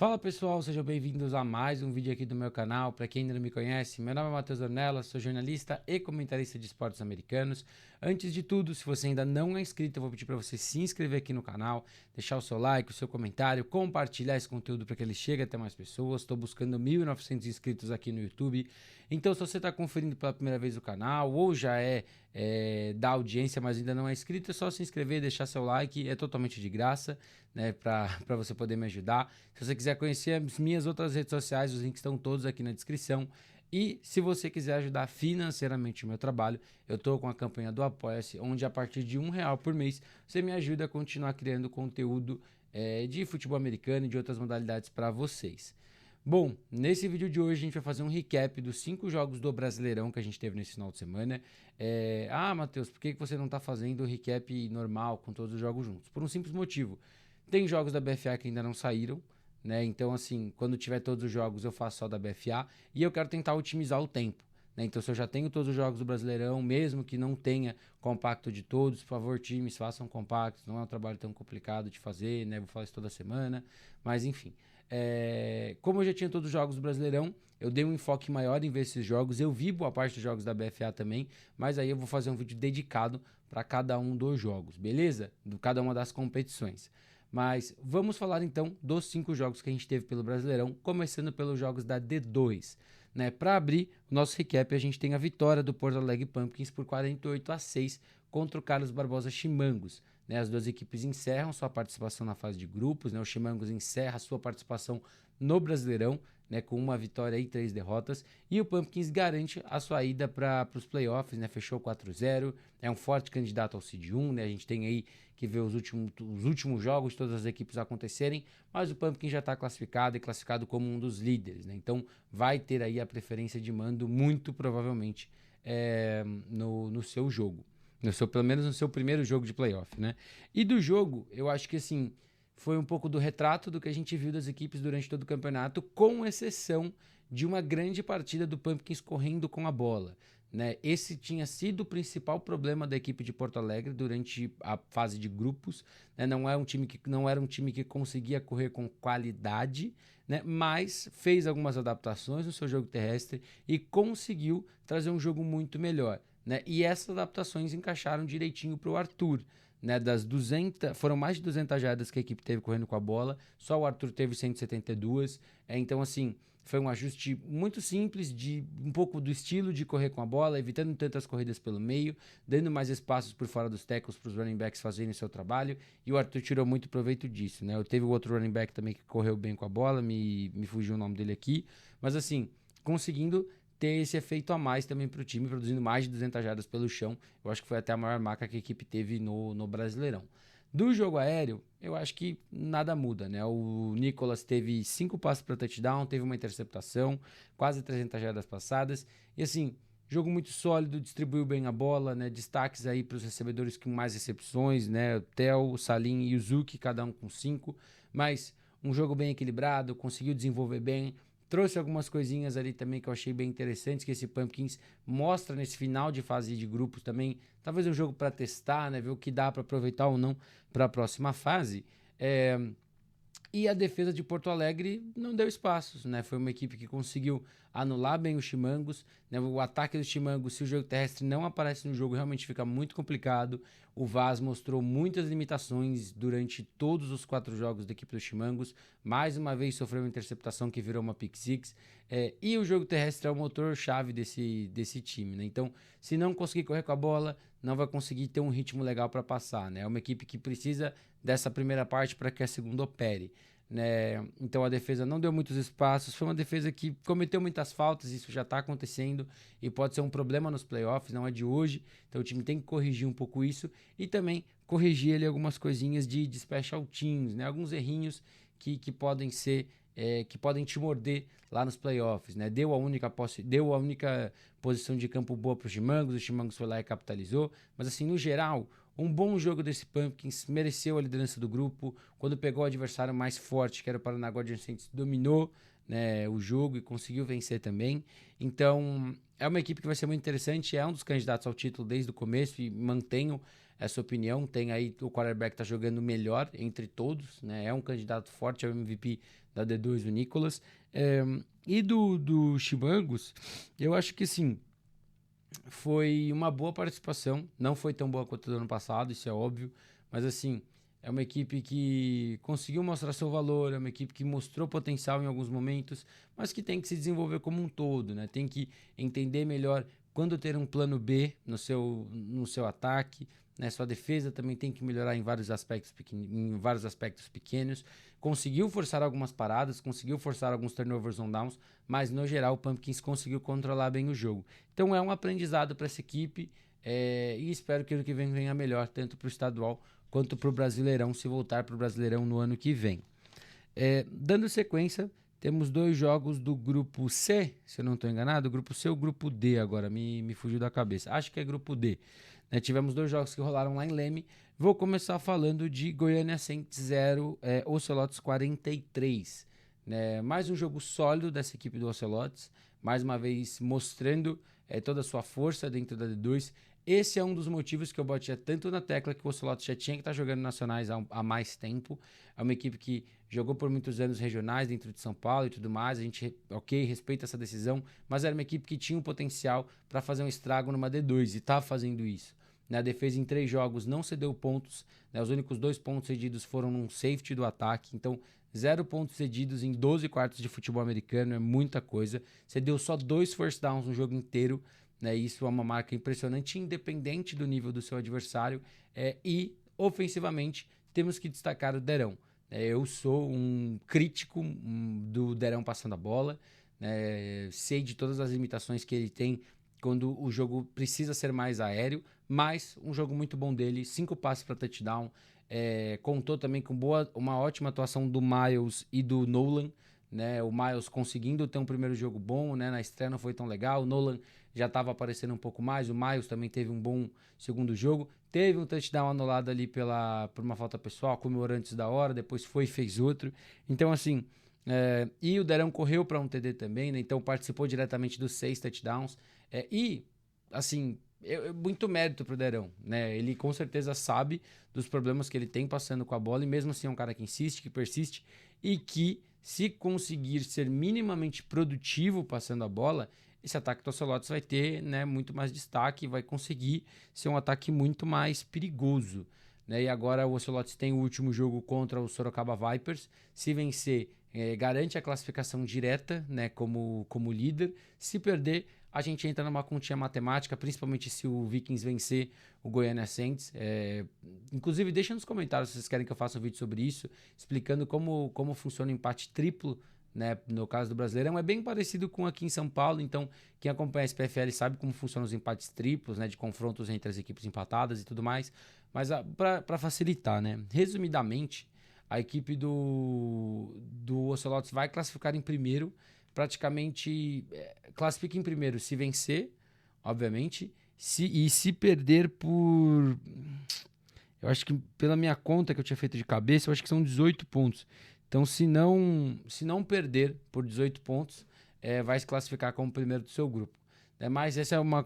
Fala pessoal, sejam bem-vindos a mais um vídeo aqui do meu canal. Para quem ainda não me conhece, meu nome é Matheus Ornella, sou jornalista e comentarista de esportes americanos. Antes de tudo, se você ainda não é inscrito, eu vou pedir para você se inscrever aqui no canal, deixar o seu like, o seu comentário, compartilhar esse conteúdo para que ele chegue até mais pessoas. Estou buscando 1.900 inscritos aqui no YouTube. Então, se você está conferindo pela primeira vez o canal ou já é da audiência, mas ainda não é inscrito, é só se inscrever, deixar seu like, é totalmente de graça, né, para você poder me ajudar. Se você quiser conhecer as minhas outras redes sociais, os links estão todos aqui na descrição. E se você quiser ajudar financeiramente o meu trabalho, eu estou com a campanha do Apoia-se, onde a partir de R$ 1 por mês você me ajuda a continuar criando conteúdo de futebol americano e de outras modalidades para vocês. Bom, nesse vídeo de hoje a gente vai fazer um recap dos 5 jogos do Brasileirão que a gente teve nesse final de semana. Matheus, por que você não está fazendo o recap normal com todos os jogos juntos? Por um simples motivo. Tem jogos da BFA que ainda não saíram, né? Então, assim, quando tiver todos os jogos, eu faço só da BFA e eu quero tentar otimizar o tempo, né? Então, se eu já tenho todos os jogos do Brasileirão, mesmo que não tenha compacto de todos, por favor, times, façam compactos, não é um trabalho tão complicado de fazer, né? Vou falar isso toda semana, mas enfim. Como eu já tinha todos os jogos do Brasileirão, eu dei um enfoque maior em ver esses jogos. Eu vi boa parte dos jogos da BFA também, mas aí eu vou fazer um vídeo dedicado para cada um dos jogos, beleza? De cada uma das competições. Mas vamos falar então dos 5 jogos que a gente teve pelo Brasileirão, começando pelos jogos da D2. Né? Para abrir o nosso recap, a gente tem a vitória do Porto Alegre Pumpkins por 48-6 contra o Carlos Barbosa Chimangos. Né? As duas equipes encerram sua participação na fase de grupos, né? O Chimangos encerra sua participação no Brasileirão, né, com uma vitória e 3 derrotas, e o Pumpkins garante a sua ida para os playoffs, né, fechou 4-0, é um forte candidato ao Seed 1, né, a gente tem aí que ver os últimos jogos de todas as equipes acontecerem, mas o Pumpkins já está classificado e classificado como um dos líderes, né, então vai ter aí a preferência de mando muito provavelmente no seu jogo, pelo menos no seu primeiro jogo de playoff, né, e do jogo, eu acho que assim, foi um pouco do retrato do que a gente viu das equipes durante todo o campeonato, com exceção de uma grande partida do Pumpkins correndo com a bola. Né? Esse tinha sido o principal problema da equipe de Porto Alegre durante a fase de grupos. Né? Não era um time que conseguia correr com qualidade, né? Mas fez algumas adaptações no seu jogo terrestre e conseguiu trazer um jogo muito melhor. Né? E essas adaptações encaixaram direitinho para o Arthur. Né, das 200, foram mais de 200 jardas que a equipe teve correndo com a bola, só o Arthur teve 172, então assim, foi um ajuste muito simples, de um pouco do estilo de correr com a bola, evitando tantas corridas pelo meio, dando mais espaços por fora dos tackles para os running backs fazerem o seu trabalho, e o Arthur tirou muito proveito disso, né, eu teve o outro running back também que correu bem com a bola, me fugiu o nome dele aqui, mas assim, conseguindo ter esse efeito a mais também para o time, produzindo mais de 200 jardas pelo chão. Eu acho que foi até a maior marca que a equipe teve no Brasileirão. Do jogo aéreo, eu acho que nada muda, né? O Nicolas teve 5 passes para touchdown, teve uma interceptação, quase 300 jardas passadas. E assim, jogo muito sólido, distribuiu bem a bola, né? Destaques aí para os recebedores com mais recepções, né? O Theo, o Salim e o Zuki, cada um com 5. Mas um jogo bem equilibrado, conseguiu desenvolver bem. Trouxe algumas coisinhas ali também que eu achei bem interessantes, que esse Pumpkins mostra nesse final de fase de grupos também. Talvez um jogo para testar, né? Ver o que dá para aproveitar ou não para a próxima fase. E a defesa de Porto Alegre não deu espaços, né? Foi uma equipe que conseguiu anular bem os Chimangos, né? O ataque dos Chimangos, se o jogo terrestre não aparece no jogo, realmente fica muito complicado. O Vaz mostrou muitas limitações durante todos os 4 jogos da equipe dos Chimangos. Mais uma vez sofreu uma interceptação que virou uma pick six. E o jogo terrestre é o motor-chave desse time, né? Então, se não conseguir correr com a bola, não vai conseguir ter um ritmo legal para passar, né? É uma equipe que precisa dessa primeira parte para que a segunda opere. Né? Então a defesa não deu muitos espaços, foi uma defesa que cometeu muitas faltas, isso já está acontecendo e pode ser um problema nos playoffs, não é de hoje, então o time tem que corrigir um pouco isso e também corrigir ali algumas coisinhas de special teams, né? Alguns errinhos que podem ser que podem te morder lá nos playoffs, né? Deu a única posição de campo boa para os Chimangos foi lá e capitalizou, mas assim, no geral, um bom jogo desse Pumpkins, mereceu a liderança do grupo, quando pegou o adversário mais forte, que era o Paraná Guardian Saints, dominou, né, o jogo e conseguiu vencer também, então é uma equipe que vai ser muito interessante, é um dos candidatos ao título desde o começo e mantenho essa opinião. Tem aí o quarterback tá jogando melhor entre todos, né? É um candidato forte ao MVP da D2, o Nicholas. E do Chimangos, eu acho que sim, foi uma boa participação. Não foi tão boa quanto do ano passado, isso é óbvio. Mas assim, é uma equipe que conseguiu mostrar seu valor, é uma equipe que mostrou potencial em alguns momentos, mas que tem que se desenvolver como um todo, né? Tem que entender melhor quando ter um plano B no seu ataque, né? Sua defesa também tem que melhorar em vários aspectos pequenos. Conseguiu forçar algumas paradas, conseguiu forçar alguns turnovers on downs, mas no geral o Pumpkins conseguiu controlar bem o jogo. Então é um aprendizado para essa equipe, e espero que ano que vem venha melhor, tanto para o estadual quanto para o Brasileirão, se voltar para o Brasileirão no ano que vem. Dando sequência, temos 2 jogos do grupo C, se eu não estou enganado, grupo C ou grupo D agora, me fugiu da cabeça. Acho que é grupo D. Né? Tivemos 2 jogos que rolaram lá em Leme. Vou começar falando de Goiânia Saints 0, Ocelotes 43. Né? Mais um jogo sólido dessa equipe do Ocelotes, mais uma vez mostrando toda a sua força dentro da D2. Esse é um dos motivos que eu batia tanto na tecla que o Ocelotes já tinha que estar jogando nacionais há mais tempo. É uma equipe que jogou por muitos anos regionais dentro de São Paulo e tudo mais. A gente, respeita essa decisão, mas era uma equipe que tinha um potencial para fazer um estrago numa D2 e está fazendo isso. A defesa em 3 jogos não cedeu pontos, né? Os únicos 2 pontos cedidos foram num safety do ataque, então 0 pontos cedidos em 12 quartos de futebol americano é muita coisa. Cedeu só 2 first downs no jogo inteiro, né? Isso é uma marca impressionante, independente do nível do seu adversário. E ofensivamente temos que destacar o Derão. Eu sou um crítico do Derão passando a bola, sei de todas as limitações que ele tem quando o jogo precisa ser mais aéreo, mas um jogo muito bom dele, 5 passes para touchdown, contou também com uma ótima atuação do Miles e do Nolan, né? O Miles conseguindo ter um primeiro jogo bom, né? Na estreia não foi tão legal, o Nolan já estava aparecendo um pouco mais, o Miles também teve um bom segundo jogo, teve um touchdown anulado ali por uma falta pessoal, comemorou antes da hora, depois foi e fez outro, então assim, e o Derão correu para um TD também, né? Então participou diretamente dos 6 touchdowns, e assim, muito mérito pro Derão, né? Ele com certeza sabe dos problemas que ele tem passando com a bola, e mesmo assim é um cara que insiste, que persiste, e que se conseguir ser minimamente produtivo passando a bola, esse ataque do Ocelotes vai ter, né, muito mais destaque e vai conseguir ser um ataque muito mais perigoso, né? E agora o Ocelotes tem o último jogo contra o Sorocaba Vipers. Se vencer, garante a classificação direta, né, como líder. Se perder, a gente entra numa continha matemática, principalmente se o Vikings vencer o Goiânia Saints. Inclusive, deixa nos comentários se vocês querem que eu faça um vídeo sobre isso, explicando como funciona o empate triplo, né, no caso do Brasileirão. É bem parecido com aqui em São Paulo, então quem acompanha a SPFL sabe como funcionam os empates triplos, né, de confrontos entre as equipes empatadas e tudo mais. Mas para facilitar, né, resumidamente, a equipe do Ocelotes vai classificar em primeiro, praticamente classifica em primeiro se vencer, obviamente, se perder por... Eu acho que pela minha conta que eu tinha feito de cabeça, eu acho que são 18 pontos. Então, se não perder por 18 pontos, vai se classificar como primeiro do seu grupo. Mas essa é uma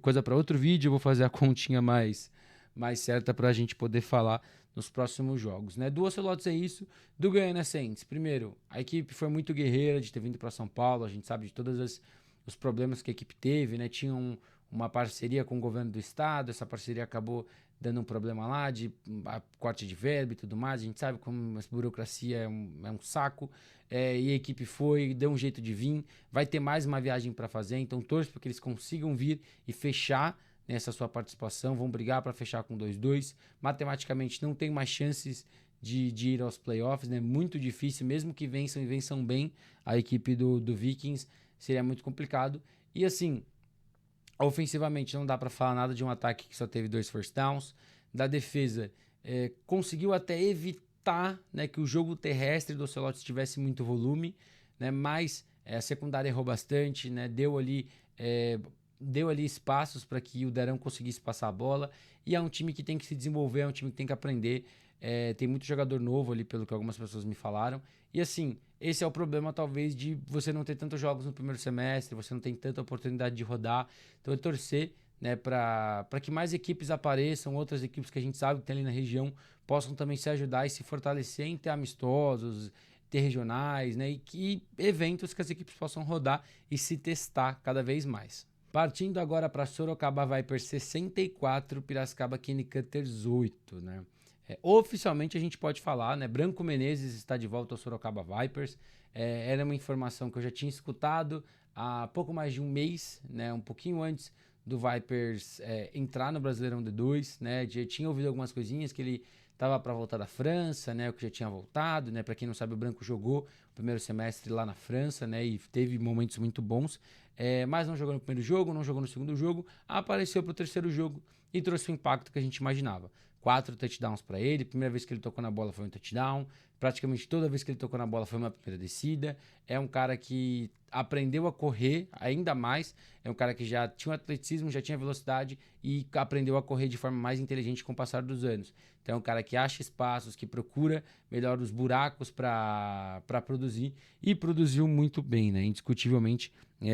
coisa para outro vídeo, eu vou fazer a continha mais certa para a gente poder falar nos próximos jogos, né? Do Ocelotes é isso. Do Goiânia Saints, primeiro, a equipe foi muito guerreira de ter vindo para São Paulo, a gente sabe de todos os problemas que a equipe teve, né? Tinha uma parceria com o governo do estado, essa parceria acabou dando um problema lá de corte de verba e tudo mais, a gente sabe como essa burocracia é um saco, e a equipe deu um jeito de vir, vai ter mais uma viagem para fazer, então torço para que eles consigam vir e fechar nessa sua participação, vão brigar para fechar com 2-2, matematicamente não tem mais chances de ir aos playoffs, né? Muito difícil, mesmo que vençam e vençam bem a equipe do Vikings, seria muito complicado. E assim, ofensivamente não dá para falar nada de um ataque que só teve 2 first downs. Da defesa, conseguiu até evitar, né, que o jogo terrestre do Ocelotes tivesse muito volume, né? Mas a secundária errou bastante, né? Deu ali espaços para que o Derão conseguisse passar a bola, e é um time que tem que se desenvolver, é um time que tem que aprender, tem muito jogador novo ali, pelo que algumas pessoas me falaram, e assim, esse é o problema talvez de você não ter tantos jogos no primeiro semestre, você não tem tanta oportunidade de rodar, então é torcer, né, para que mais equipes apareçam, outras equipes que a gente sabe que tem ali na região possam também se ajudar e se fortalecer em ter amistosos, ter regionais, né, e que eventos que as equipes possam rodar e se testar cada vez mais. Partindo agora para Sorocaba Vipers 64, Piracicaba Kenny Cutters 8, né? Oficialmente a gente pode falar, né? Branco Menezes está de volta ao Sorocaba Vipers. Era uma informação que eu já tinha escutado há pouco mais de um mês, né? Um pouquinho antes do Vipers entrar no Brasileirão D2, né? Já tinha ouvido algumas coisinhas que ele estava para voltar da França, né? O que já tinha voltado, né? Para quem não sabe, o Branco jogou o primeiro semestre lá na França, né? E teve momentos muito bons. Mas não jogou no primeiro jogo, não jogou no segundo jogo, apareceu para o terceiro jogo e trouxe o impacto que a gente imaginava. 4 touchdowns para ele, primeira vez que ele tocou na bola foi um touchdown, praticamente toda vez que ele tocou na bola foi uma primeira descida. É um cara que aprendeu a correr ainda mais, é um cara que já tinha atleticismo, já tinha velocidade e aprendeu a correr de forma mais inteligente com o passar dos anos. Então é um cara que acha espaços, que procura melhor os buracos para produzir e produziu muito bem, né? Indiscutivelmente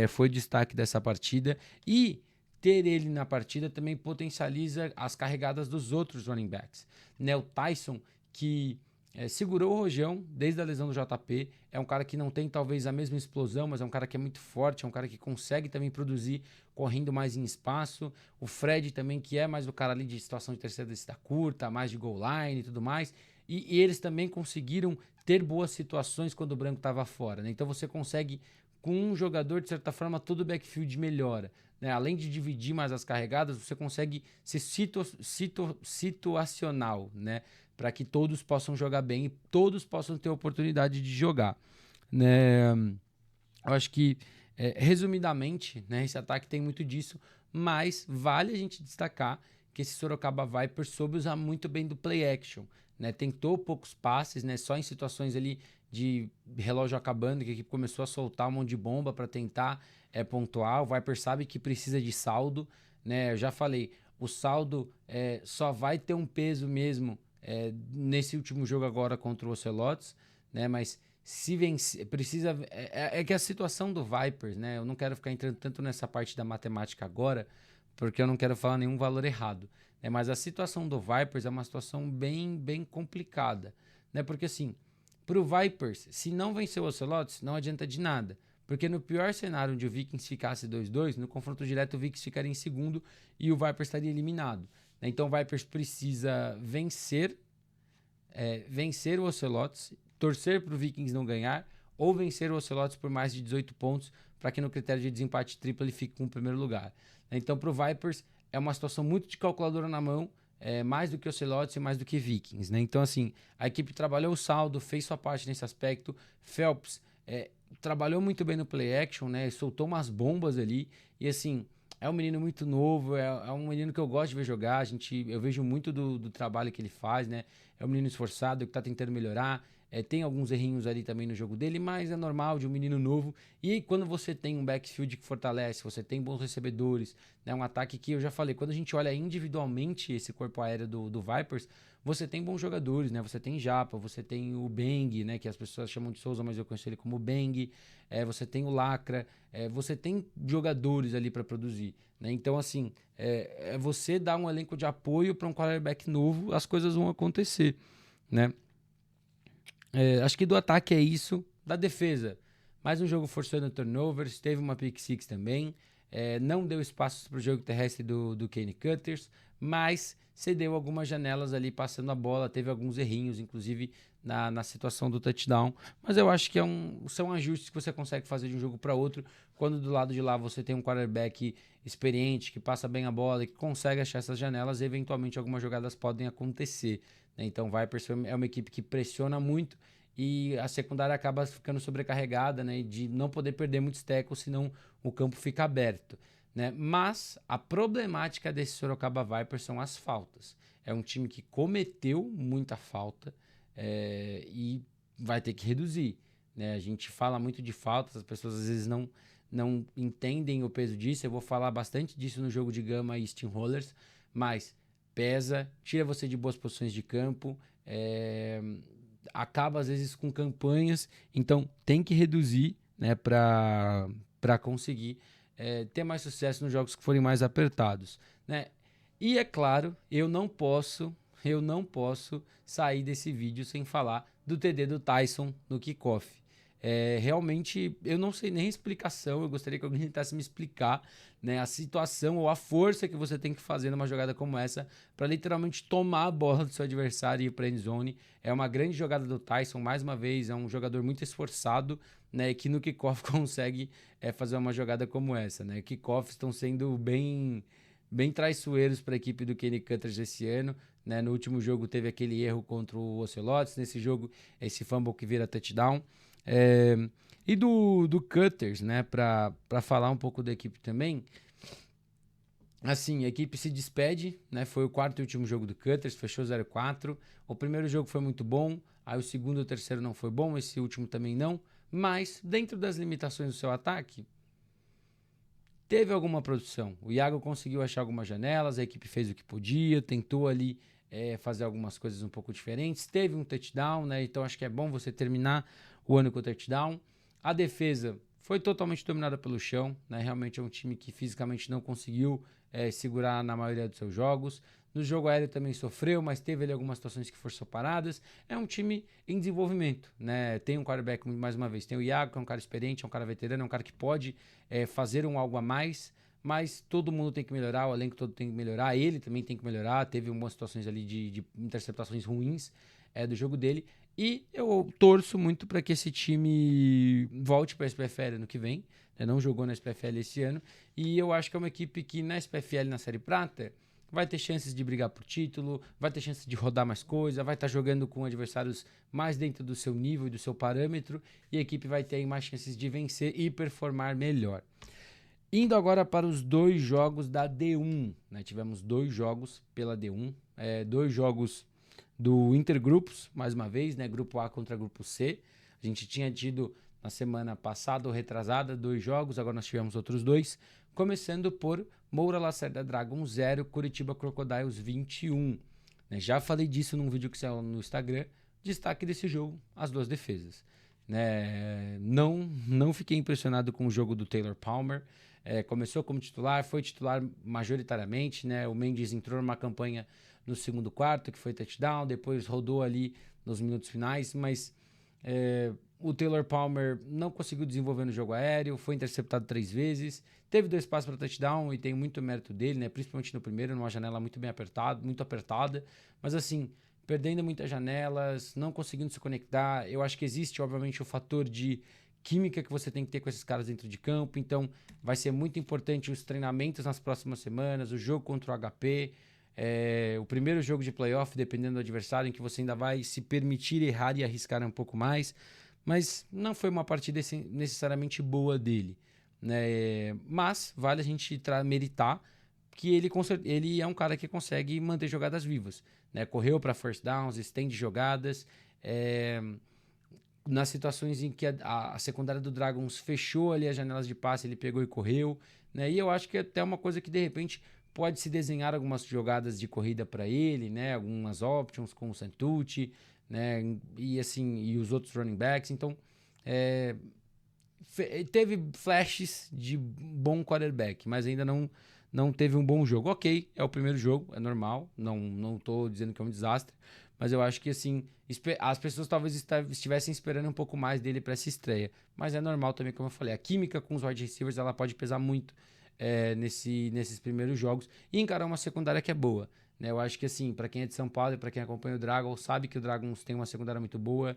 foi destaque dessa partida e ter ele na partida também potencializa as carregadas dos outros running backs. Né? O Tyson, que segurou o Rojão desde a lesão do JP, é um cara que não tem talvez a mesma explosão, mas é um cara que é muito forte, é um cara que consegue também produzir correndo mais em espaço. O Fred também, que é mais o cara ali de situação de terceira descida curta, mais de goal line e tudo mais. E eles também conseguiram ter boas situações quando o Branco estava fora. Né? Então você consegue, com um jogador, de certa forma, todo o backfield melhora. Né? Além de dividir mais as carregadas, você consegue ser situacional, né? Para que todos possam jogar bem e todos possam ter oportunidade de jogar. Né? Eu acho que, resumidamente, né, esse ataque tem muito disso, mas vale a gente destacar que esse Sorocaba Vipers soube usar muito bem do play action. Né? Tentou poucos passes, né? Só em situações ali de relógio acabando, que a equipe começou a soltar um monte de bomba para tentar pontuar. O Viper sabe que precisa de saldo. Né? Eu já falei, o saldo só vai ter um peso mesmo nesse último jogo agora contra o Ocelotes, né? Mas se vencer, precisa. É que a situação do Vipers, né? Eu não quero ficar entrando tanto nessa parte da matemática agora, porque eu não quero falar nenhum valor errado. Né? Mas a situação do Vipers é uma situação bem, bem complicada. Né? Porque assim, pro Vipers, se não vencer o Ocelotes, não adianta de nada. Porque no pior cenário onde o Vikings ficasse 2-2, no confronto direto o Vikings ficaria em segundo e o Vipers estaria eliminado. Né? Então o Vipers precisa vencer o Ocelotes, torcer para o Vikings não ganhar, ou vencer o Ocelotes por mais de 18 pontos, para que no critério de desempate triplo ele fique com o primeiro lugar. Então, para o Vipers, é uma situação muito de calculadora na mão, mais do que Ocelotes e mais do que Vikings. Né? Então, assim, a equipe trabalhou o saldo, fez sua parte nesse aspecto. Phelps trabalhou muito bem no play action, né? Soltou umas bombas ali, e assim, é um menino muito novo, é um menino que eu gosto de ver jogar. Eu vejo muito do trabalho que ele faz, né? É um menino esforçado que está tentando melhorar. Tem alguns errinhos ali também no jogo dele, mas é normal de um menino novo. E quando você tem um backfield que fortalece, você tem bons recebedores, né? Um ataque que eu já falei, quando a gente olha individualmente esse corpo aéreo do Vipers, você tem bons jogadores, né? Você tem Japa, você tem o Beng, né? Que as pessoas chamam de Souza, mas eu conheço ele como Beng. Você tem o Lacra, você tem jogadores ali para produzir. Né? Então, assim, você dar um elenco de apoio para um quarterback novo, as coisas vão acontecer. Né? Acho que do ataque é isso. Da defesa, mais um jogo forçando turnovers, teve uma pick six também. Não deu espaço para o jogo terrestre do Kenny Cutters, mas cedeu algumas janelas ali passando a bola, teve alguns errinhos, inclusive na situação do touchdown. Mas eu acho que são ajustes que você consegue fazer de um jogo para outro, quando do lado de lá você tem um quarterback experiente, que passa bem a bola e que consegue achar essas janelas, eventualmente algumas jogadas podem acontecer. Né? Então, Vipers é uma equipe que pressiona muito e a secundária acaba ficando sobrecarregada, né, de não poder perder muitos tackles, senão o campo fica aberto. Né? Mas a problemática desse Sorocaba Vipers são as faltas. É um time que cometeu muita falta e vai ter que reduzir. Né? A gente fala muito de faltas, as pessoas às vezes não entendem o peso disso. Eu vou falar bastante disso no jogo de Gama e Steamrollers, mas pesa, tira você de boas posições de campo, acaba às vezes com campanhas, então tem que reduzir, né, para conseguir ter mais sucesso nos jogos que forem mais apertados, né? E é claro, eu não posso sair desse vídeo sem falar do TD do Tyson no kickoff. Realmente, eu não sei nem a explicação, eu gostaria que alguém tentasse me explicar, né, a situação ou a força que você tem que fazer numa jogada como essa para literalmente tomar a bola do seu adversário e ir para a endzone. É uma grande jogada do Tyson, mais uma vez, é um jogador muito esforçado, né, que no kickoff consegue fazer uma jogada como essa. Né? Kickoffs estão sendo bem traiçoeiros para a equipe do Kenny Cutters esse ano. Né? No último jogo teve aquele erro contra o Ocelotes, nesse jogo esse fumble que vira touchdown. E do Cutters, né, para falar um pouco da equipe também, assim, a equipe se despede, né, foi o quarto e último jogo do Cutters, fechou 0-4, o primeiro jogo foi muito bom, aí o segundo e o terceiro não foi bom, esse último também não, mas dentro das limitações do seu ataque, teve alguma produção. O Iago conseguiu achar algumas janelas, a equipe fez o que podia, tentou ali fazer algumas coisas um pouco diferentes. Teve um touchdown, né? Então acho que é bom você terminar o ano com o touchdown. A defesa foi totalmente dominada pelo chão, né? Realmente é um time que fisicamente não conseguiu segurar na maioria dos seus jogos. No jogo aéreo também sofreu, mas teve ali algumas situações que forçou paradas. É um time em desenvolvimento, né? Tem um quarterback, mais uma vez, tem o Iago, que é um cara experiente, é um cara veterano, é um cara que pode fazer algo a mais, mas todo mundo tem que melhorar, o elenco todo tem que melhorar, ele também tem que melhorar. Teve algumas situações ali de interceptações ruins do jogo dele, e eu torço muito para que esse time volte para a SPFL ano que vem, né? Não jogou na SPFL esse ano, e eu acho que é uma equipe que na SPFL, na Série Prata, vai ter chances de brigar por título, vai ter chances de rodar mais coisa, vai estar jogando com adversários mais dentro do seu nível e do seu parâmetro, e a equipe vai ter mais chances de vencer e performar melhor. Indo agora para os 2 jogos da D1, né? Tivemos 2 jogos pela D1, 2 jogos do Intergrupos, mais uma vez, né? Grupo A contra Grupo C. A gente tinha tido na semana passada ou retrasada 2 jogos, agora nós tivemos outros 2, começando por Moura Lacerda Dragon 0, Curitiba Crocodiles 21. Né? Já falei disso num vídeo que saiu no Instagram. Destaque desse jogo, as 2 defesas. Né? Não fiquei impressionado com o jogo do Taylor Palmer. Começou como titular, foi titular majoritariamente, né? O Mendes entrou numa campanha no segundo quarto, que foi touchdown, depois rodou ali nos minutos finais, mas o Taylor Palmer não conseguiu desenvolver no jogo aéreo, foi interceptado 3 vezes, teve 2 passos para touchdown e tem muito mérito dele, né? Principalmente no primeiro, numa janela muito apertada, mas assim, perdendo muitas janelas, não conseguindo se conectar. Eu acho que existe, obviamente, o fator de química que você tem que ter com esses caras dentro de campo, então vai ser muito importante os treinamentos nas próximas semanas, o jogo contra o HP, o primeiro jogo de playoff, dependendo do adversário, em que você ainda vai se permitir errar e arriscar um pouco mais, mas não foi uma partida necessariamente boa dele, né? Mas vale a gente meritar que ele é um cara que consegue manter jogadas vivas, né? Correu para first downs, estende jogadas, nas situações em que a secundária do Dragons fechou ali as janelas de passe, ele pegou e correu, né? E eu acho que é até uma coisa que de repente pode se desenhar algumas jogadas de corrida para ele, né? Algumas options com o Santucci, né? E assim, e os outros running backs. Então, teve flashes de bom quarterback, mas ainda não teve um bom jogo. Ok, é o primeiro jogo, é normal, não tô dizendo que é um desastre, mas eu acho que assim, as pessoas talvez estivessem esperando um pouco mais dele para essa estreia, mas é normal também, como eu falei, a química com os wide receivers ela pode pesar muito nesses primeiros jogos e encarar uma secundária que é boa. Né? Eu acho que assim, para quem é de São Paulo e para quem acompanha o Dragons, sabe que o Dragons tem uma secundária muito boa.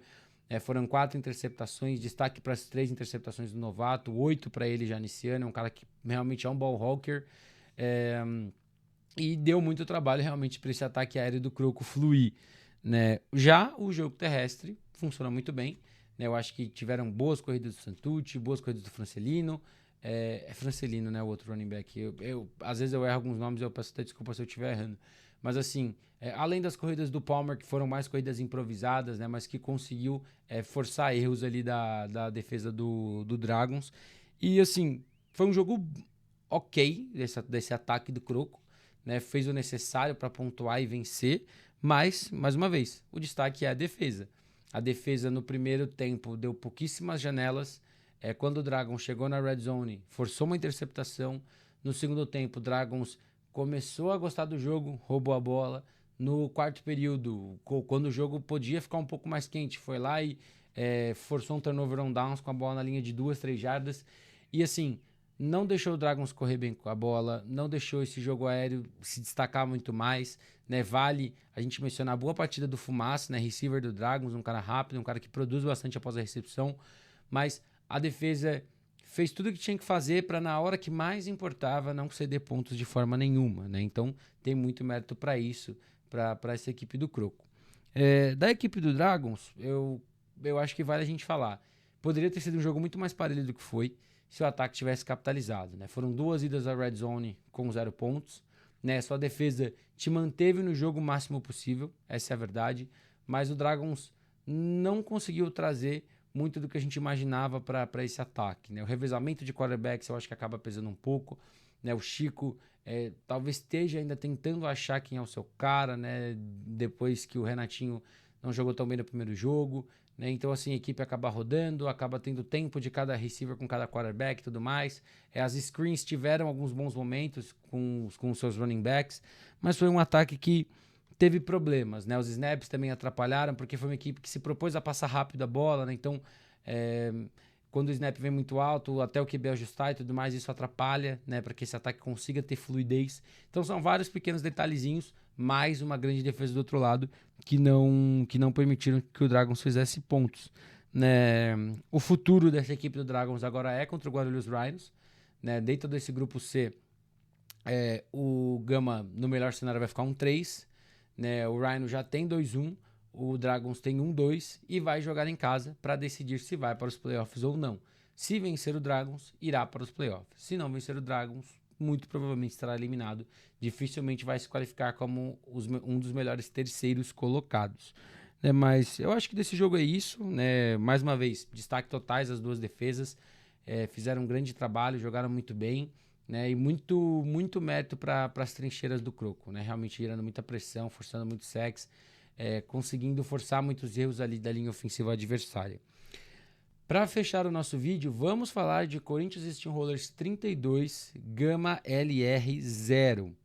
Foram 4 interceptações, destaque para as 3 interceptações do novato, 8 para ele já nesse ano, é um cara que realmente é um ball hawker, e deu muito trabalho realmente para esse ataque aéreo do Croco fluir. Né? Já o jogo terrestre funciona muito bem, né? Eu acho que tiveram boas corridas do Santucci, boas corridas do Francelino, Francelino, né, o outro running back. Às vezes eu erro alguns nomes e eu peço até desculpa se eu estiver errando. Mas assim, além das corridas do Palmer, que foram mais corridas improvisadas, né, mas que conseguiu forçar erros ali da defesa do Dragons. E assim, foi um jogo ok desse ataque do Croco. Né, fez o necessário para pontuar e vencer. Mas, mais uma vez, o destaque é a defesa. A defesa no primeiro tempo deu pouquíssimas janelas, Quando o Dragons chegou na red zone, forçou uma interceptação. No segundo tempo, o Dragons começou a gostar do jogo, roubou a bola. No quarto período, quando o jogo podia ficar um pouco mais quente, foi lá e forçou um turnover on downs com a bola na linha de 2, 3 jardas. E assim, não deixou o Dragons correr bem com a bola, não deixou esse jogo aéreo se destacar muito mais, né? Vale a gente mencionar a boa partida do Fumaça, né? Receiver do Dragons, um cara rápido, um cara que produz bastante após a recepção, mas a defesa fez tudo o que tinha que fazer para, na hora que mais importava, não ceder pontos de forma nenhuma, né? Então tem muito mérito para isso, para essa equipe do Croco. Da equipe do Dragons, eu acho que vale a gente falar. Poderia ter sido um jogo muito mais parelho do que foi se o ataque tivesse capitalizado, né? Foram 2 idas à red zone com 0 pontos, né? Sua defesa te manteve no jogo o máximo possível, essa é a verdade, mas o Dragons não conseguiu trazer muito do que a gente imaginava para esse ataque, né? O revezamento de quarterbacks eu acho que acaba pesando um pouco, né? O Chico talvez esteja ainda tentando achar quem é o seu cara, né? Depois que o Renatinho não jogou tão bem no primeiro jogo, né? Então, assim, a equipe acaba rodando, acaba tendo tempo de cada receiver com cada quarterback e tudo mais. As screens tiveram alguns bons momentos com os seus running backs, mas foi um ataque que teve problemas, né? Os snaps também atrapalharam, porque foi uma equipe que se propôs a passar rápido a bola, né? Então, quando o snap vem muito alto, até o QB ajustar e tudo mais, isso atrapalha, né? Para que esse ataque consiga ter fluidez. Então, são vários pequenos detalhezinhos, mais uma grande defesa do outro lado, que não permitiram que o Dragons fizesse pontos, né? O futuro dessa equipe do Dragons agora é contra o Guarulhos Rhinos, né? Dentro desse grupo C, o Gama, no melhor cenário, vai ficar 1-3, né? O Rhino já tem 2-1, o Dragons tem 1-2 e vai jogar em casa para decidir se vai para os playoffs ou não. Se vencer o Dragons, irá para os playoffs. Se não vencer o Dragons, muito provavelmente estará eliminado. Dificilmente vai se qualificar como um dos melhores terceiros colocados. Né? Mas eu acho que desse jogo é isso. Né? Mais uma vez, destaque totais as duas defesas. Fizeram um grande trabalho, jogaram muito bem. Né, e muito mérito para as trincheiras do Croco, né, realmente gerando muita pressão, forçando muito sacks, conseguindo forçar muitos erros ali da linha ofensiva adversária. Para fechar o nosso vídeo, vamos falar de Corinthians Steamrollers 32, Gama LR 0.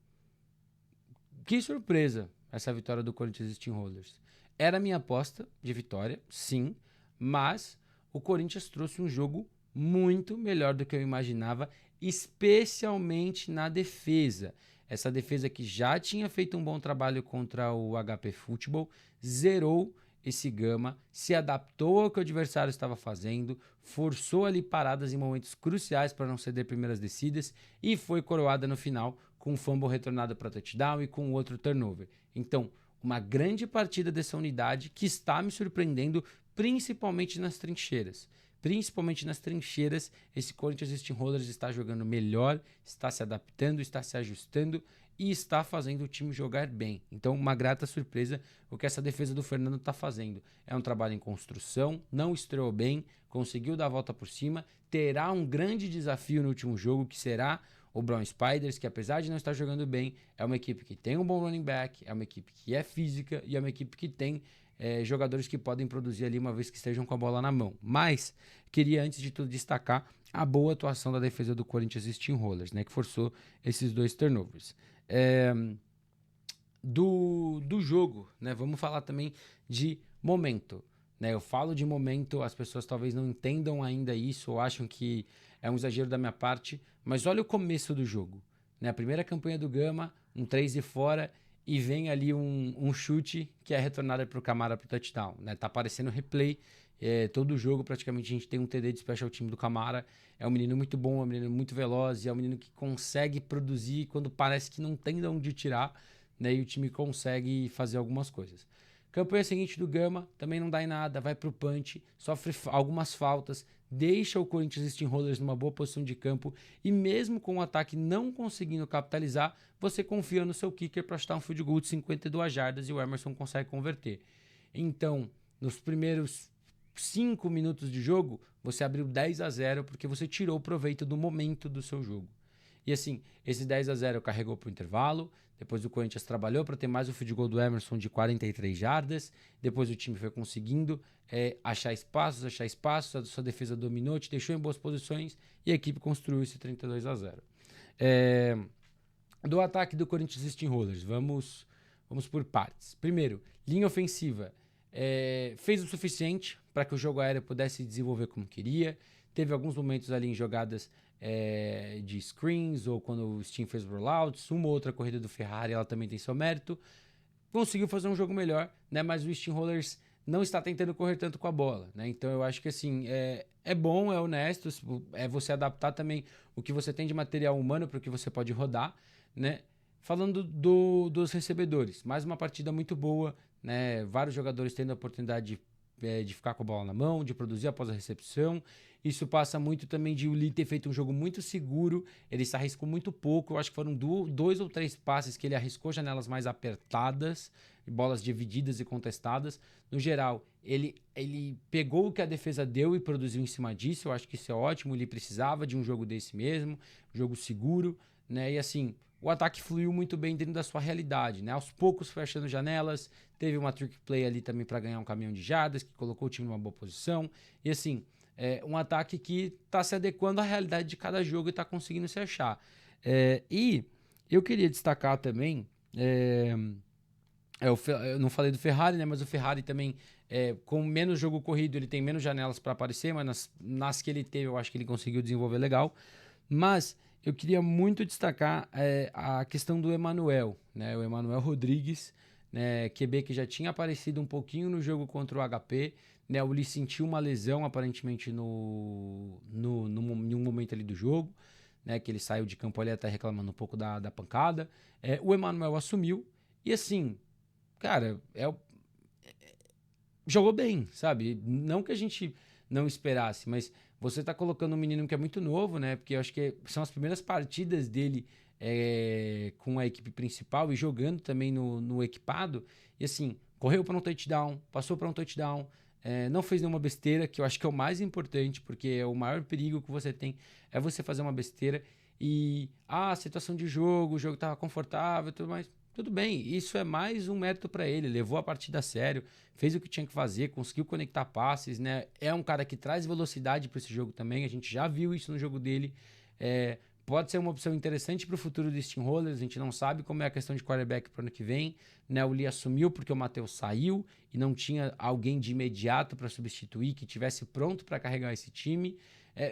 Que surpresa essa vitória do Corinthians Steamrollers. Era minha aposta de vitória, sim, mas o Corinthians trouxe um jogo muito melhor do que eu imaginava, especialmente na defesa. Essa defesa que já tinha feito um bom trabalho contra o HP Futebol, zerou esse Gama, se adaptou ao que o adversário estava fazendo, forçou ali paradas em momentos cruciais para não ceder primeiras descidas e foi coroada no final com um fumble retornado para touchdown e com outro turnover. Então, uma grande partida dessa unidade que está me surpreendendo, principalmente nas trincheiras. Principalmente nas trincheiras, esse Corinthians Steamrollers está jogando melhor, está se adaptando, está se ajustando e está fazendo o time jogar bem. Então, uma grata surpresa o que essa defesa do Fernando está fazendo. É um trabalho em construção, não estreou bem, conseguiu dar a volta por cima, terá um grande desafio no último jogo, que será o Brown Spiders, que apesar de não estar jogando bem, é uma equipe que tem um bom running back, é uma equipe que é física e é uma equipe que tem jogadores que podem produzir ali uma vez que estejam com a bola na mão. Mas queria, antes de tudo, destacar a boa atuação da defesa do Corinthians Steamrollers, né, que forçou esses 2 turnovers. Do jogo, né, vamos falar também de momento. Né, eu falo de momento, as pessoas talvez não entendam ainda isso ou acham que é um exagero da minha parte, mas olha o começo do jogo. Né, a primeira campanha do Gama, 3 de fora, e vem ali um chute que é retornado para o Camara para o touchdown. Né? Tá aparecendo replay, todo jogo praticamente a gente tem um TD de special team do Camara. É um menino muito bom, é um menino muito veloz, é um menino que consegue produzir quando parece que não tem de onde tirar, né? E o time consegue fazer algumas coisas. Campanha seguinte do Gama, também não dá em nada, vai pro punch, sofre algumas faltas, deixa o Corinthians Steamrollers numa boa posição de campo e mesmo com o ataque não conseguindo capitalizar, você confia no seu kicker para chutar um field goal de 52 jardas e o Emerson consegue converter. Então, nos primeiros 5 minutos de jogo, você abriu 10-0 porque você tirou proveito do momento do seu jogo. E assim, esse 10-0 carregou para o intervalo. Depois o Corinthians trabalhou para ter mais o field goal do Emerson de 43 jardas. Depois o time foi conseguindo achar espaços, a sua defesa dominou, te deixou em boas posições e a equipe construiu esse 32-0. Do ataque do Corinthians Steamrollers, vamos por partes. Primeiro, linha ofensiva. Fez o suficiente para que o jogo aéreo pudesse desenvolver como queria. Teve alguns momentos ali em jogadas de screens ou quando o Steam fez rollouts. Uma ou outra corrida do Ferrari, ela também tem seu mérito. Conseguiu fazer um jogo melhor, né? Mas o Steamrollers não está tentando correr tanto com a bola, né? Então eu acho que assim, é bom, é honesto, é você adaptar também o que você tem de material humano para o que você pode rodar, né? Falando dos recebedores, mais uma partida muito boa, né? Vários jogadores tendo a oportunidade de ficar com a bola na mão, de produzir após a recepção. Isso passa muito também de o Lee ter feito um jogo muito seguro, ele se arriscou muito pouco, eu acho que foram 2 ou 3 passes que ele arriscou janelas mais apertadas, bolas divididas e contestadas. No geral, ele pegou o que a defesa deu e produziu em cima disso, eu acho que isso é ótimo, ele precisava de um jogo desse mesmo, jogo seguro, né? E assim, o ataque fluiu muito bem dentro da sua realidade, né? Aos poucos foi achando janelas, teve uma trick play ali também para ganhar um caminhão de jardas, que colocou o time numa boa posição. E assim, um ataque que está se adequando à realidade de cada jogo e está conseguindo se achar. E eu queria destacar também, eu não falei do Ferrari, né? Mas o Ferrari também, com menos jogo corrido, ele tem menos janelas para aparecer, mas nas que ele teve, eu acho que ele conseguiu desenvolver legal. Mas eu queria muito destacar a questão do Emanuel, né? O Emanuel Rodrigues, né? QB que já tinha aparecido um pouquinho no jogo contra o HP, né? O Lee sentiu uma lesão aparentemente em um momento ali do jogo, né? Que ele saiu de campo ali até reclamando um pouco da pancada. O Emanuel assumiu e assim, cara, jogou bem, sabe? Não que a gente não esperasse, mas você tá colocando um menino que é muito novo, né? Porque eu acho que são as primeiras partidas dele com a equipe principal e jogando também no equipado. E assim, correu para um touchdown, passou para um touchdown, não fez nenhuma besteira, que eu acho que é o mais importante, porque é o maior perigo que você tem é você fazer uma besteira e a situação de jogo, o jogo tava confortável e tudo mais. Tudo bem, isso é mais um mérito para ele, levou a partida a sério, fez o que tinha que fazer, conseguiu conectar passes, né? É um cara que traz velocidade para esse jogo também, a gente já viu isso no jogo dele. Pode ser uma opção interessante para o futuro do Steamrollers, a gente não sabe como é a questão de quarterback para o ano que vem, né? O Lee assumiu porque o Matheus saiu e não tinha alguém de imediato para substituir, que tivesse pronto para carregar esse time.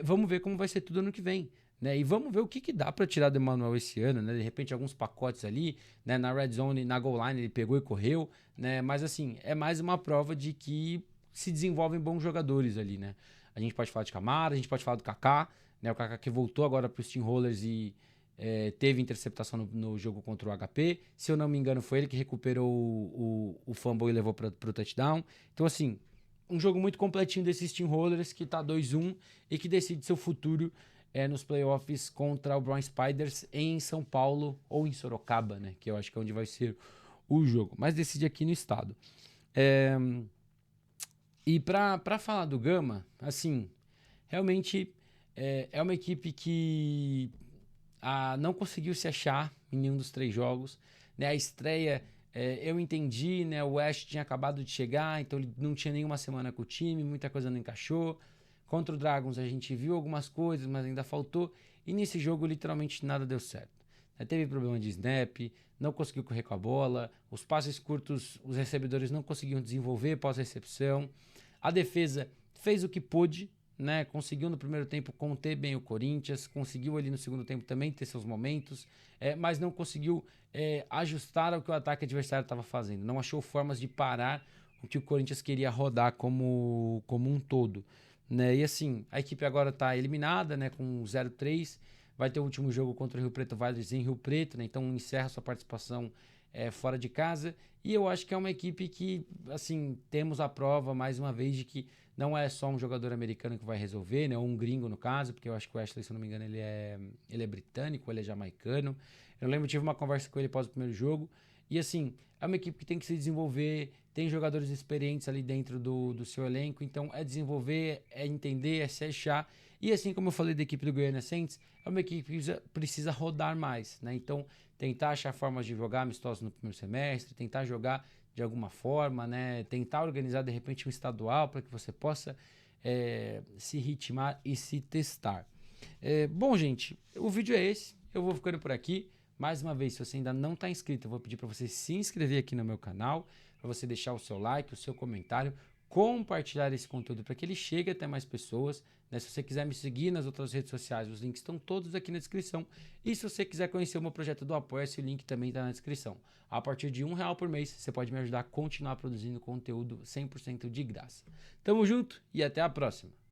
Vamos ver como vai ser tudo ano que vem. Né? E vamos ver o que dá para tirar do Emmanuel esse ano, né? De repente alguns pacotes ali, né? Na red zone, na goal line ele pegou e correu, né? Mas assim, é mais uma prova de que se desenvolvem bons jogadores ali, né? A gente pode falar de Camara, a gente pode falar do Kaká, né? O Kaká que voltou agora para os Steamrollers e teve interceptação no jogo contra o HP. Se eu não me engano, foi ele que recuperou o fumble e levou para o touchdown. Então assim, um jogo muito completinho desses Steamrollers que tá 2-1 e que decide seu futuro nos playoffs contra o Brown Spiders em São Paulo ou em Sorocaba, né? Que eu acho que é onde vai ser o jogo. Mas decide aqui no estado. E para falar do Gama, assim, realmente é uma equipe que não conseguiu se achar em nenhum dos 3 jogos. Né? A estreia, eu entendi, né? O West tinha acabado de chegar, então ele não tinha nenhuma semana com o time, muita coisa não encaixou. Contra o Dragons a gente viu algumas coisas, mas ainda faltou. E nesse jogo literalmente nada deu certo. Teve problema de snap, não conseguiu correr com a bola, os passes curtos, os recebedores não conseguiam desenvolver pós-recepção. A defesa fez o que pôde, né? Conseguiu no primeiro tempo conter bem o Corinthians, conseguiu ali no segundo tempo também ter seus momentos, mas não conseguiu ajustar ao que o ataque adversário estava fazendo. Não achou formas de parar o que o Corinthians queria rodar como um todo. Né? E assim, a equipe agora está eliminada, né, com 0-3, vai ter o último jogo contra o Rio Preto Vaders em Rio Preto, né, então encerra sua participação fora de casa, e eu acho que é uma equipe que, assim, temos a prova mais uma vez de que não é só um jogador americano que vai resolver, né, ou um gringo no caso, porque eu acho que o Ashley, se eu não me engano, ele é britânico, ele é jamaicano. Eu lembro, tive uma conversa com ele após o primeiro jogo, e assim, é uma equipe que tem que se desenvolver, tem jogadores experientes ali dentro do seu elenco, então é desenvolver, é entender, é se achar. E assim como eu falei da equipe do Goiânia Saints, é uma equipe que precisa rodar mais, né? Então, tentar achar formas de jogar amistosos no primeiro semestre, tentar jogar de alguma forma, né? Tentar organizar de repente um estadual para que você possa se ritmar e se testar. Bom, gente, o vídeo é esse. Eu vou ficando por aqui. Mais uma vez, se você ainda não está inscrito, eu vou pedir para você se inscrever aqui no meu canal, para você deixar o seu like, o seu comentário, compartilhar esse conteúdo para que ele chegue até mais pessoas. Né? Se você quiser me seguir nas outras redes sociais, os links estão todos aqui na descrição. E se você quiser conhecer o meu projeto do Apoia-se, o link também está na descrição. A partir de R$1 por mês, você pode me ajudar a continuar produzindo conteúdo 100% de graça. Tamo junto e até a próxima!